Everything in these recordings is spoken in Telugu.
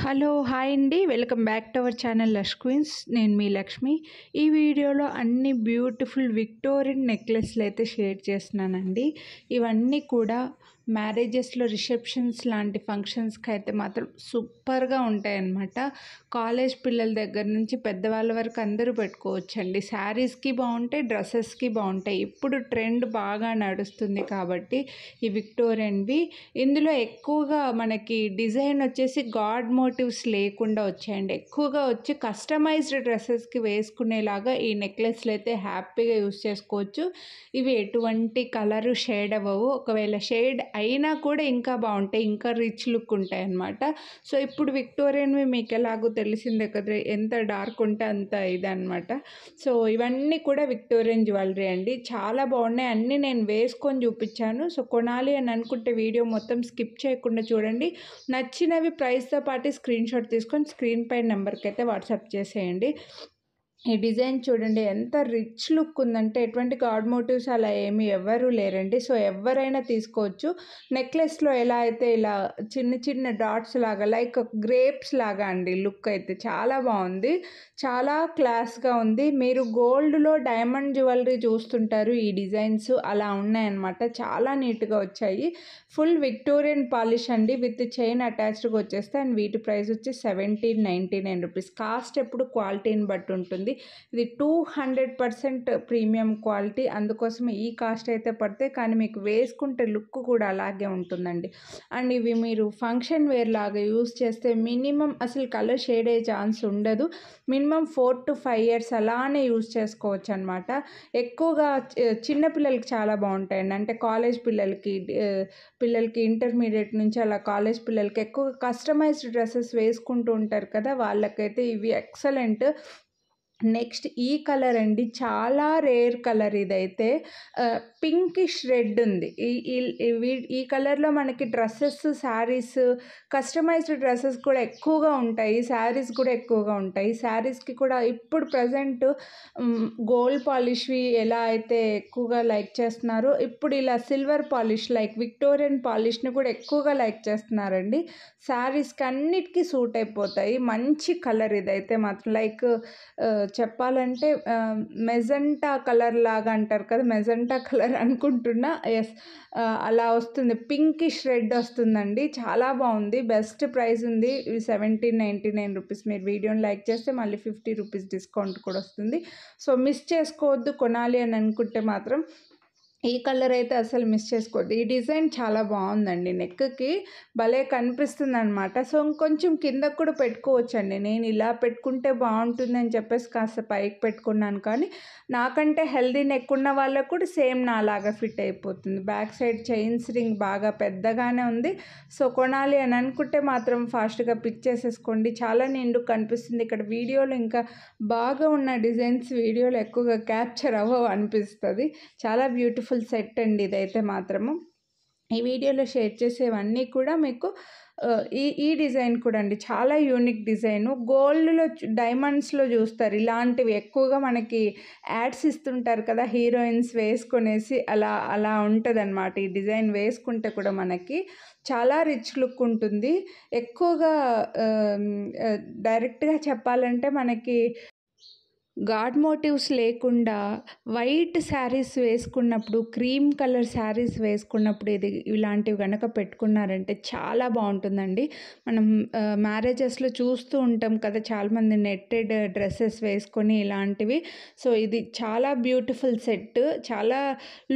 హలో హాయ్ అండి welcome back to our channel Lush Queens. నేను మీ లక్ష్మి. ఈ వీడియోలో అన్ని బ్యూటిఫుల్ విక్టోరియన్ నెక్లెస్లు అయితే షేర్ చేస్తున్నానండి. ఇవన్నీ కూడా మ్యారేజెస్లో రిసెప్షన్స్ లాంటి ఫంక్షన్స్కి అయితే మాత్రం సూపర్గా ఉంటాయన్నమాట. కాలేజ్ పిల్లల దగ్గర నుంచి పెద్దవాళ్ళ వరకు అందరూ పెట్టుకోవచ్చండి. శారీస్కి బాగుంటాయి, డ్రెస్సెస్కి బాగుంటాయి. ఇప్పుడు ట్రెండ్ బాగా నడుస్తుంది కాబట్టి ఈ విక్టోరియన్వి. ఇందులో ఎక్కువగా మనకి డిజైన్ వచ్చేసి గాడ్ మోటివ్స్ లేకుండా వచ్చాయండి. ఎక్కువగా వచ్చి కస్టమైజ్డ్ డ్రెస్సెస్కి వేసుకునేలాగా ఈ నెక్లెస్లు అయితే హ్యాపీగా యూస్ చేసుకోవచ్చు. ఇవి ఎటువంటి కలరు షేడ్ అవ్వవు. ఒకవేళ షేడ్ అయినా కూడా ఇంకా బాగుంటాయి, ఇంకా రిచ్ లుక్ ఉంటాయి అన్నమాట. సో ఇప్పుడు విక్టోరియన్వి మీకు ఎలాగో తెలిసిందే కదా, ఎంత డార్క్ ఉంటే అంత ఇదన్నమాట. సో ఇవన్నీ కూడా విక్టోరియన్ జ్యువెలరీ అండి. చాలా బాగున్నాయి. అన్నీ నేను వేసుకొని చూపించాను. సో కొనాలి అని అనుకుంటే వీడియో మొత్తం స్కిప్ చేయకుండా చూడండి. నచ్చినవి ప్రైస్తో పాటు స్క్రీన్ షాట్ తీసుకొని స్క్రీన్ పై నెంబర్కి అయితే వాట్సాప్ చేసేయండి. ఈ డిజైన్ చూడండి ఎంత రిచ్ లుక్ ఉందంటే, ఎటువంటి గాడ్ మోటివ్స్ అలా ఏమీ ఎవ్వరూ లేరండి. సో ఎవరైనా తీసుకోవచ్చు. నెక్లెస్లో ఎలా అయితే ఇలా చిన్న చిన్న డాట్స్ లాగా లైక్ గ్రేప్స్ లాగా అండి లుక్ అయితే చాలా బాగుంది. చాలా క్లాస్గా ఉంది. మీరు గోల్డ్లో డైమండ్ జ్యువెలరీ చూస్తుంటారు, ఈ డిజైన్స్ అలా ఉన్నాయన్నమాట. చాలా నీట్గా వచ్చాయి. ఫుల్ విక్టోరియన్ పాలిష్ అండి, విత్ చైన్ అటాచ్డ్గా వచ్చేస్తే. అండ్ వీటి ప్రైస్ వచ్చి 1799 రూపీస్. కాస్ట్ ఎప్పుడు క్వాలిటీని బట్టి ఉంటుంది. ఇది 200% ప్రీమియం క్వాలిటీ, అందుకోసం ఈ కాస్ట్ అయితే పడితే, కానీ మీకు వేసుకుంటే లుక్ కూడా అలాగే ఉంటుందండి. అండ్ ఇవి మీరు ఫంక్షన్ వేర్ లాగా యూస్ చేస్తే మినిమం అసలు కలర్ షేడ్ అయ్యే ఛాన్స్ ఉండదు. మినిమం 4 to 5 years అలానే యూస్ చేసుకోవచ్చు అనమాట. ఎక్కువగా చిన్నపిల్లలకి చాలా బాగుంటాయండి. అంటే కాలేజ్ పిల్లలకి ఇంటర్మీడియట్ నుంచి అలా కాలేజ్ పిల్లలకి ఎక్కువగా కస్టమైజ్డ్ డ్రెస్సెస్ వేసుకుంటూ ఉంటారు కదా, వాళ్ళకైతే ఇవి ఎక్సలెంట్. నెక్స్ట్ ఈ కలర్ అండి, చాలా రేర్ కలర్ ఇదైతే. పింకిష్ రెడ్ ఉంది. ఈ కలర్లో మనకి డ్రెస్సెస్, శారీస్, కస్టమైజ్డ్ డ్రెస్సెస్ కూడా ఎక్కువగా ఉంటాయి. శారీస్ కూడా ఎక్కువగా ఉంటాయి. శారీస్కి కూడా ఇప్పుడు ప్రజెంట్ గోల్డ్ పాలిష్వి ఎలా అయితే ఎక్కువగా లైక్ చేస్తున్నారో, ఇప్పుడు ఇలా సిల్వర్ పాలిష్ లైక్ విక్టోరియన్ పాలిష్ని కూడా ఎక్కువగా లైక్ చేస్తున్నారండి. శారీస్కి అన్నిటికీ సూట్ అయిపోతాయి. మంచి కలర్ ఇదైతే మాత్రం. లైక్ చెప్పాలంటే మెజెంటా కలర్ లాగా అంటారు కదా, మెజెంటా కలర్ అనుకుంటున్నా. ఎస్, అలా వస్తుంది. పింకిష్ రెడ్ వస్తుందండి. చాలా బాగుంది. బెస్ట్ ప్రైస్ ఉంది. 1799 రూపీస్. మీరు వీడియోని లైక్ చేస్తే మళ్ళీ 50 రూపీస్ డిస్కౌంట్ కూడా వస్తుంది. సో మిస్ చేసుకోవద్దు. కొనాలి అని అనుకుంటే మాత్రం ఈ కలర్ అయితే అసలు మిస్ చేసుకోవద్దు. ఈ డిజైన్ చాలా బాగుందండి. నెక్కి భలే కనిపిస్తుంది అనమాట. సో ఇంకొంచెం కిందకు కూడా పెట్టుకోవచ్చండి. నేను ఇలా పెట్టుకుంటే బాగుంటుంది అని చెప్పేసి కాస్త పైకి పెట్టుకున్నాను, కానీ నాకంటే హెల్దీ నెక్ ఉన్న వాళ్ళకు కూడా సేమ్ నాలాగా ఫిట్ అయిపోతుంది. బ్యాక్ సైడ్ చైన్స్ రింగ్ బాగా పెద్దగానే ఉంది. సో కొనాలి అని అనుకుంటే మాత్రం ఫాస్ట్గా పిక్ చేసేసుకోండి. చాలా నిండుగా కనిపిస్తుంది. ఇక్కడ వీడియోలో ఇంకా బాగా ఉన్న డిజైన్స్ వీడియోలో ఎక్కువగా క్యాప్చర్ అవ్వవు అనిపిస్తుంది. చాలా బ్యూటిఫుల్ సెట్ అండి ఇదైతే మాత్రము. ఈ వీడియోలో షేర్ చేసేవన్నీ కూడా మీకు ఈ డిజైన్ కూడా అండి చాలా యూనిక్ డిజైను. గోల్డ్లో డైమండ్స్లో చూస్తారు ఇలాంటివి ఎక్కువగా. మనకి యాడ్స్ ఇస్తుంటారు కదా హీరోయిన్స్ వేసుకొనేసి, అలా ఉంటుంది అనమాట. ఈ డిజైన్ వేసుకుంటే కూడా మనకి చాలా రిచ్ లుక్ ఉంటుంది. ఎక్కువగా డైరెక్ట్గా చెప్పాలంటే మనకి గాడ్ మోటివ్స్ లేకుండా వైట్ శారీస్ వేసుకున్నప్పుడు, క్రీమ్ కలర్ శారీస్ వేసుకున్నప్పుడు ఇలాంటివి కనుక పెట్టుకున్నారంటే చాలా బాగుంటుందండి. మనం మ్యారేజెస్లో చూస్తూ ఉంటాం కదా, చాలామంది నెట్టెడ్ డ్రెస్సెస్ వేసుకొని ఇలాంటివి. సో ఇది చాలా బ్యూటిఫుల్ సెట్. చాలా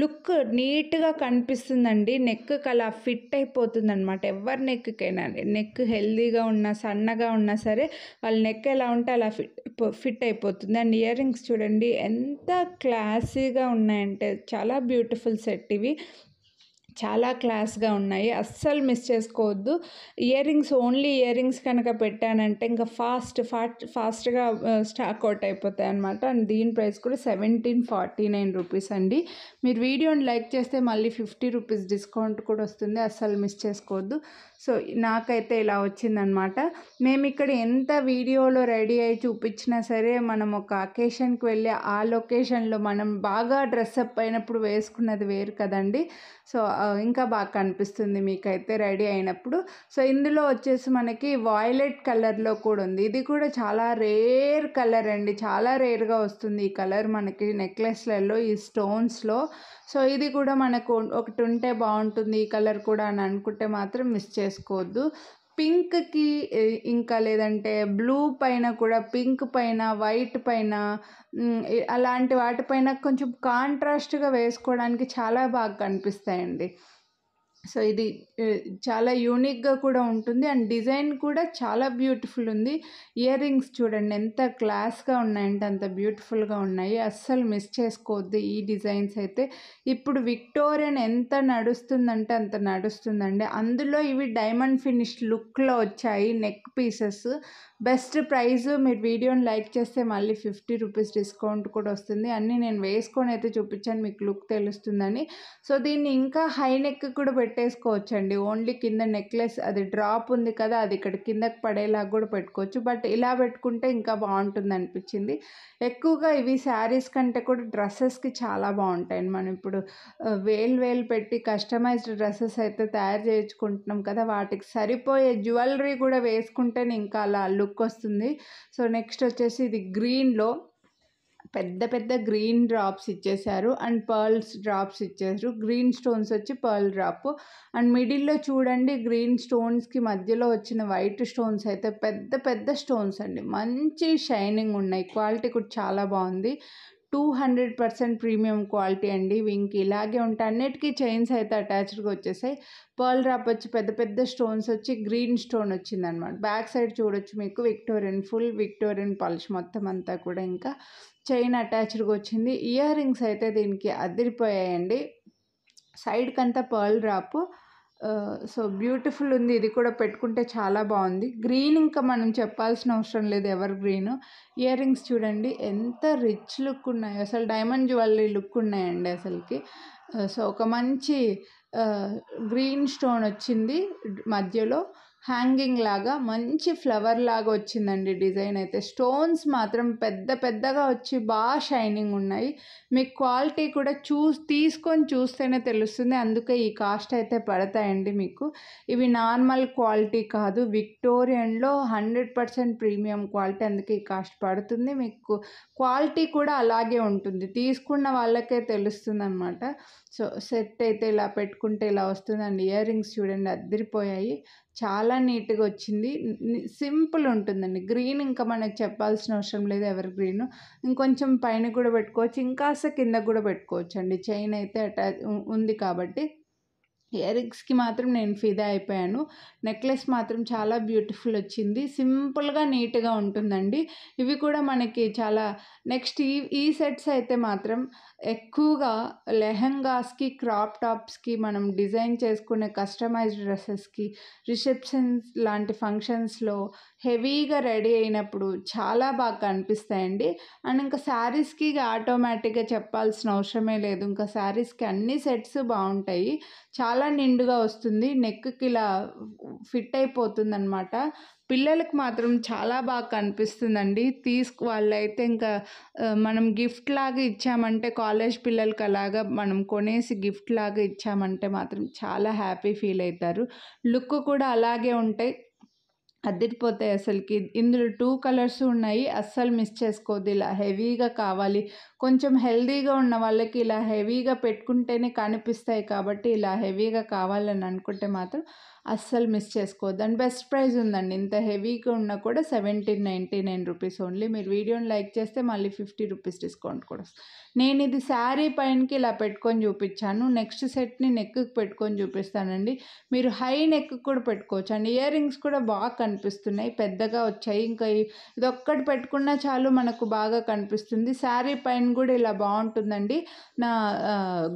లుక్ నీట్గా కనిపిస్తుందండి. నెక్కి అలా ఫిట్ అయిపోతుంది అనమాట. ఎవరి నెక్కైనా, నెక్ హెల్దీగా ఉన్నా సన్నగా ఉన్నా సరే, వాళ్ళ నెక్ ఎలా ఉంటే అలా ఫిట్ అయిపోతుంది. అండ్ ఇయర్ రింగ్స్ చూడండి ఎంత క్లాసీగా ఉన్నాయంటే, చాలా బ్యూటిఫుల్ సెట్ ఇవి. చాలా క్లాస్గా ఉన్నాయి. అస్సలు మిస్ చేసుకోవద్దు. ఓన్లీ ఇయర్ రింగ్స్ కనుక పెట్టానంటే ఇంకా ఫాస్ట్గా స్టాక్ అవుట్ అయిపోతాయి అనమాట. అండ్ దీని ప్రైస్ కూడా 1749 రూపీస్ అండి. మీరు వీడియోని లైక్ చేస్తే మళ్ళీ 50 రూపీస్ డిస్కౌంట్ కూడా వస్తుంది. అస్సలు మిస్ చేసుకోవద్దు. సో నాకైతే ఇలా వచ్చిందనమాట. మేము ఇక్కడ ఎంత వీడియోలో రెడీ అయ్యి చూపించినా సరే, మనం ఒక అకేషన్కి వెళ్ళి ఆ లొకేషన్లో మనం బాగా డ్రెస్అప్ అయినప్పుడు వేసుకున్నది వేరు కదండి. సో ఇంకా బాగా కనిపిస్తుంది మీకైతే రెడీ అయినప్పుడు. సో ఇందులో వచ్చేసి మనకి వాయిలెట్ కలర్లో కూడా ఉంది. ఇది కూడా చాలా రేర్ కలర్ అండి, చాలా రేర్గా వస్తుంది ఈ కలర్ మనకి నెక్లెస్లలో, ఈ స్టోన్స్లో. సో ఇది కూడా మనకు ఒకటి ఉంటే బాగుంటుంది ఈ కలర్ కూడా అని అనుకుంటే మాత్రం మిస్ చేసుకోవద్దు. పింక్కి ఇంకా లేదంటే బ్లూ పైన కూడా, పింక్ పైన, వైట్ పైన, అలాంటి వాటిపైన కొంచెం కాంట్రాస్ట్గా వేసుకోవడానికి చాలా బాగా కనిపిస్తాయండి. సో ఇది చాలా యూనిక్గా కూడా ఉంటుంది అండ్ డిజైన్ కూడా చాలా బ్యూటిఫుల్ ఉంది. ఇయర్ రింగ్స్ చూడండి ఎంత క్లాస్గా ఉన్నాయంటే అంత బ్యూటిఫుల్గా ఉన్నాయి. అస్సలు మిస్ చేసుకోవద్దు ఈ డిజైన్స్ అయితే. ఇప్పుడు విక్టోరియన్ ఎంత నడుస్తుందంటే అంత నడుస్తుందండి. అందులో ఇవి డైమండ్ ఫినిష్ లుక్లో వచ్చాయి నెక్ పీసెస్. Best price. మీరు వీడియోని లైక్ చేస్తే మళ్ళీ 50 రూపీస్ డిస్కౌంట్ కూడా వస్తుంది. అన్నీ నేను వేసుకొని అయితే చూపించాను, మీకు లుక్ తెలుస్తుందని. సో దీన్ని ఇంకా హై నెక్ కూడా పెట్టేసుకోవచ్చండి. ఓన్లీ కింద నెక్లెస్ అది డ్రాప్ ఉంది కదా, అది ఇక్కడ కిందకి పడేలాగా కూడా పెట్టుకోవచ్చు. బట్ ఇలా పెట్టుకుంటే ఇంకా బాగుంటుంది అనిపించింది. ఎక్కువగా ఇవి శారీస్ కంటే కూడా డ్రెస్సెస్కి చాలా బాగుంటాయండి. మనం ఇప్పుడు వేలు పెట్టి కస్టమైజ్డ్ డ్రెస్సెస్ అయితే తయారు చేయించుకుంటున్నాం కదా, వాటికి సరిపోయే జ్యువెలరీ కూడా వేసుకుంటేనే ఇంకా అలా లుక్ వస్తుంది. సో నెక్స్ట్ వచ్చేసి ఇది గ్రీన్లో పెద్ద గ్రీన్ డ్రాప్స్ ఇచ్చేసారు అండ్ పర్ల్స్ డ్రాప్స్ ఇచ్చేసారు. గ్రీన్ స్టోన్స్ వచ్చి పర్ల్ డ్రాప్ అండ్ మిడిల్లో చూడండి గ్రీన్ స్టోన్స్కి మధ్యలో వచ్చిన వైట్ స్టోన్స్ అయితే పెద్ద స్టోన్స్ అండి, మంచి షైనింగ్ ఉన్నాయి. క్వాలిటీ కూడా చాలా బాగుంది. 200% ప్రీమియం క్వాలిటీ అండి. ఇంక ఇలాగే ఉంటాయి. అన్నిటికీ చైన్స్ అయితే అటాచ్డ్గా వచ్చేసాయి. పర్ల్ డ్రాప్ వచ్చి పెద్ద స్టోన్స్ వచ్చి గ్రీన్ స్టోన్ వచ్చిందనమాట. బ్యాక్ సైడ్ చూడొచ్చు మీకు విక్టోరియన్, ఫుల్ విక్టోరియన్ పాలిష్ మొత్తం అంతా కూడా. ఇంకా చైన్ అటాచ్డ్గా వచ్చింది. ఇయర్ రింగ్స్ అయితే దీనికి అదిరిపోయాయండి. సైడ్కి అంతా పర్ల్ డ్రాప్. సో బ్యూటిఫుల్ ఉంది. ఇది కూడా పెట్టుకుంటే చాలా బాగుంది. గ్రీన్ ఇంకా మనం చెప్పాల్సిన అవసరం లేదు, ఎవర్ గ్రీన్. ఇయర్ రింగ్స్ చూడండి ఎంత రిచ్ లుక్ ఉన్నాయి, అసలు డైమండ్ జ్యువెలరీ లుక్ ఉన్నాయండి అసలుకి. సో ఒక మంచి గ్రీన్ స్టోన్ వచ్చింది మధ్యలో, హ్యాంగింగ్ లాగా మంచి ఫ్లవర్ లాగా వచ్చిందండి డిజైన్ అయితే. స్టోన్స్ మాత్రం పెద్దగా వచ్చి బాగా షైనింగ్ ఉన్నాయి. మీకు క్వాలిటీ కూడా తీసుకొని చూస్తేనే తెలుస్తుంది. అందుకే ఈ కాస్ట్ అయితే పడతాయండి మీకు. ఇవి నార్మల్ క్వాలిటీ కాదు, విక్టోరియన్లో 100% ప్రీమియం క్వాలిటీ, అందుకే ఈ కాస్ట్ పడుతుంది. మీకు క్వాలిటీ కూడా అలాగే ఉంటుంది, తీసుకున్న వాళ్ళకే తెలుస్తుంది అనమాట. సో సెట్ అయితే ఇలా పెట్టుకుంటే ఇలా వస్తుందండి. ఇయర్ రింగ్స్ చూడండి అదిరిపోయాయి, చాలా నీట్గా వచ్చింది. సింపుల్ ఉంటుందండి. గ్రీన్ ఇంకా మనకు చెప్పాల్సిన అవసరం లేదు, ఎవర్ గ్రీన్. ఇంకొంచెం పైన కూడా పెట్టుకోవచ్చు, ఇంకాస్త కింద కూడా పెట్టుకోవచ్చు అండి. చైన్ అయితే ఉంది కాబట్టి. ఇయర్ రింగ్స్కి మాత్రం నేను ఫిదా అయిపోయాను. నెక్లెస్ మాత్రం చాలా బ్యూటిఫుల్ వచ్చింది, సింపుల్గా నీట్గా ఉంటుందండి. ఇవి కూడా మనకి చాలా నెక్స్ట్ ఈ సెట్స్ అయితే మాత్రం ఎక్కువగా లెహంగాస్కి, క్రాప్ టాప్స్కి, మనం డిజైన్ చేసుకునే కస్టమైజ్డ్ డ్రెస్సెస్కి, రిసెప్షన్స్ లాంటి ఫంక్షన్స్లో హెవీగా రెడీ అయినప్పుడు చాలా బాగా కనిపిస్తాయండి. అండ్ ఇంకా శారీస్కి ఆటోమేటిక్గా చెప్పాల్సిన అవసరమే లేదు. ఇంకా శారీస్కి అన్ని సెట్స్ బాగుంటాయి, చాలా నిండుగా వస్తుంది, నెక్కి ఇలా ఫిట్ అయిపోతుంది అనమాట. పిల్లలకు మాత్రం చాలా బాగా కనిపిస్తుందండి. వాళ్ళైతే ఇంకా మనం గిఫ్ట్ లాగా ఇచ్చామంటే, కాలేజ్ పిల్లలకి అలాగా మనం కొనేసి గిఫ్ట్ లాగా ఇచ్చామంటే మాత్రం చాలా హ్యాపీ ఫీల్ అవుతారు. లుక్ కూడా అలాగే ఉంటాయి, అదిరిపోతాయి అసలుకి. ఇందులో 2 కలర్స్ ఉన్నాయి, అస్సలు మిస్ చేసుకోవద్దు. ఇలా హెవీగా కావాలి, కొంచెం హెల్దీగా ఉన్న వాళ్ళకి ఇలా హెవీగా పెట్టుకుంటేనే కనిపిస్తాయి కాబట్టి, ఇలా హెవీగా కావాలని అనుకుంటే మాత్రం అస్సలు మిస్ చేసుకోవద్దు. అండ్ బెస్ట్ ప్రైస్ ఉందండి. ఇంత హెవీగా ఉన్నా కూడా 1799 రూపీస్ ఓన్లీ. మీరు వీడియోని లైక్ చేస్తే మళ్ళీ 50 రూపీస్ డిస్కౌంట్ కూడా వస్తుంది. నేను ఇది శారీ పైనకి ఇలా పెట్టుకొని చూపించాను. నెక్స్ట్ సెట్ని నెక్కి పెట్టుకొని చూపిస్తానండి. మీరు హై నెక్ కూడా పెట్టుకోవచ్చు అండి. ఇయర్ రింగ్స్ కూడా బాగా కనిపిస్తున్నాయి, పెద్దగా వచ్చాయి. ఇంకా ఇదొక్కటి పెట్టుకున్నా చాలు మనకు బాగా కనిపిస్తుంది. శారీ పైన కూడా ఇలా బాగుంటుందండి. నా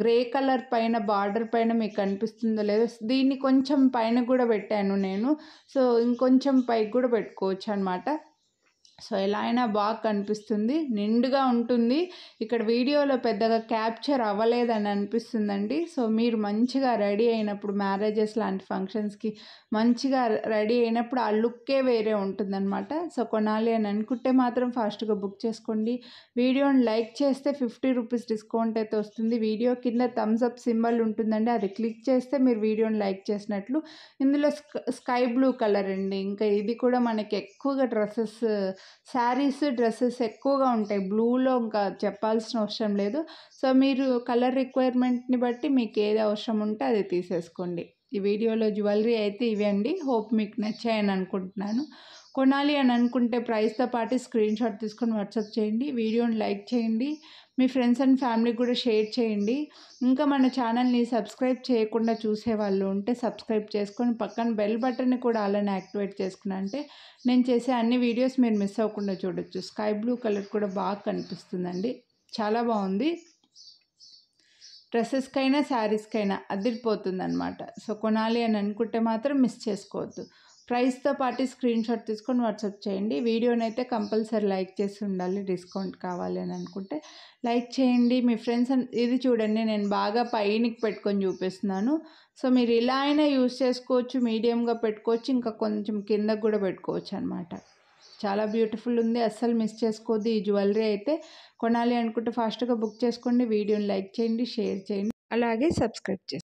గ్రే కలర్ పైన బార్డర్ పైన మీకు కనిపిస్తుందో లేదో, దీన్ని కొంచెం పైన కూడా పెట్టాను నేను. సో ఇంకొంచెం పైకి కూడా పెట్టుకోవచ్చు అనమాట. సో ఎలా అయినా బాగా కనిపిస్తుంది, నిండుగా ఉంటుంది. ఇక్కడ వీడియోలో పెద్దగా క్యాప్చర్ అవ్వలేదని అనిపిస్తుందండి. సో మీరు మంచిగా రెడీ అయినప్పుడు మ్యారేజెస్ లాంటి ఫంక్షన్స్కి మంచిగా రెడీ అయినప్పుడు ఆ లుక్కే వేరే ఉంటుందన్నమాట. సో కొనాలి అని అనుకుంటే మాత్రం ఫాస్ట్గా బుక్ చేసుకోండి. వీడియోని లైక్ చేస్తే 50 రూపీస్ డిస్కౌంట్ అయితే వస్తుంది. వీడియో కింద థమ్స్ అప్ సింబల్ ఉంటుందండి, అది క్లిక్ చేస్తే మీరు వీడియోని లైక్ చేసినట్లు. ఇందులో స్కై బ్లూ కలర్ అండి. ఇంకా ఇది కూడా మనకి ఎక్కువగా శారీస్ డ్రెస్సెస్ ఎక్కువగా ఉంటాయి బ్లూలో, ఇంకా చెప్పాల్సిన అవసరం లేదు. సో మీరు కలర్ రిక్వైర్మెంట్ని బట్టి మీకు ఏది అవసరం ఉంటే అది తీసేసుకోండి. ఈ వీడియోలో జ్యువెలరీ అయితే ఇవే అండి. హోప్ మీకు నచ్చాయని అనుకుంటున్నాను. కొనాలి అని అనుకుంటే ప్రైస్తో పాటు స్క్రీన్ షాట్ తీసుకొని వాట్సాప్ చేయండి. వీడియోని లైక్ చేయండి, మీ ఫ్రెండ్స్ అండ్ ఫ్యామిలీకి కూడా షేర్ చేయండి. ఇంకా మన ఛానల్ని సబ్స్క్రైబ్ చేయకుండా చూసేవాళ్ళు ఉంటే సబ్స్క్రైబ్ చేసుకొని పక్కన బెల్ బటన్ని కూడా అలానే యాక్టివేట్ చేసుకున్నా అంటే నేను చేసే అన్ని వీడియోస్ మీరు మిస్ అవ్వకుండా చూడొచ్చు. స్కై బ్లూ కలర్ కూడా బాగా కనిపిస్తుందండి, చాలా బాగుంది. డ్రెస్సెస్కైనా శారీస్కైనా అదిరిపోతుందన్నమాట. సో కొనాలి అని అనుకుంటే మాత్రం మిస్ చేసుకోవద్దు. ప్రైస్తో పాటు స్క్రీన్ షాట్ తీసుకొని వాట్సాప్ చేయండి. వీడియోనైతే కంపల్సరీ లైక్ చేసి ఉండాలి, డిస్కౌంట్ కావాలి అని అనుకుంటే లైక్ చేయండి. మీ ఫ్రెండ్స్ ఇది చూడండి, నేను బాగా పైనకి పెట్టుకొని చూపిస్తున్నాను. సో మీరు ఇలా అయినా యూస్ చేసుకోవచ్చు, మీడియంగా పెట్టుకోవచ్చు, ఇంకా కొంచెం కిందకు కూడా పెట్టుకోవచ్చు అనమాట. చాలా బ్యూటిఫుల్ ఉంది, అస్సలు మిస్ చేసుకోవద్దు. ఈ జ్యువెలరీ అయితే కొనాలి అనుకుంటే ఫాస్ట్గా బుక్ చేసుకోండి. వీడియోని లైక్ చేయండి, షేర్ చేయండి, అలాగే సబ్స్క్రైబ్ చేయండి.